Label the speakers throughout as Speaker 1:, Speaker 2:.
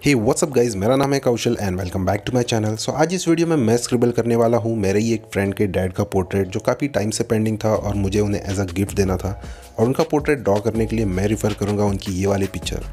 Speaker 1: हे what's up guys, मेरा नाम है Kaushal and welcome back to my channel. So आज इस वीडियो में मैं स्क्रिबल करने वाला हूँ मेरे ही एक फ्रेंड के डैड का पोर्ट्रेट जो काफ़ी टाइम से पेंडिंग था और मुझे उन्हें एज अ गिफ्ट देना था। और उनका पोर्ट्रेट ड्रॉ करने के लिए मैं रिफ़र करूँगा उनकी ये वाली पिक्चर।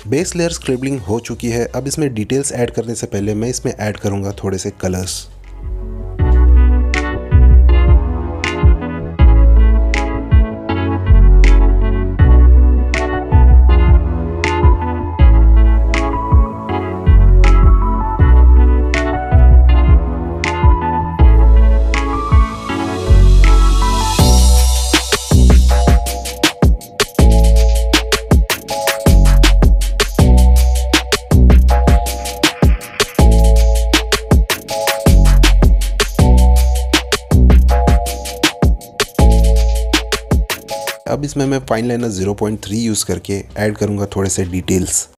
Speaker 1: बेस लेयर स्क्रिबलिंग हो चुकी है। अब इसमें डिटेल्स ऐड करने से पहले मैं इसमें ऐड करूंगा थोड़े से कलर्स। अब इसमें मैं फाइन लाइनर 0.3 यूज़ करके ऐड करूँगा थोड़े से डिटेल्स।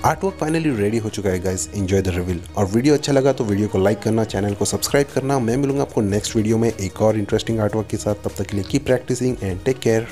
Speaker 1: आर्टवर्क फाइनली रेडी हो चुका है गाइस। Enjoy the reveal. और वीडियो अच्छा लगा तो वीडियो को लाइक करना, चैनल को सब्सक्राइब करना। मैं मिलूंगा आपको नेक्स्ट वीडियो में एक और इंटरेस्टिंग आर्टवर्क के साथ। तब तक के लिए keep practising and take care.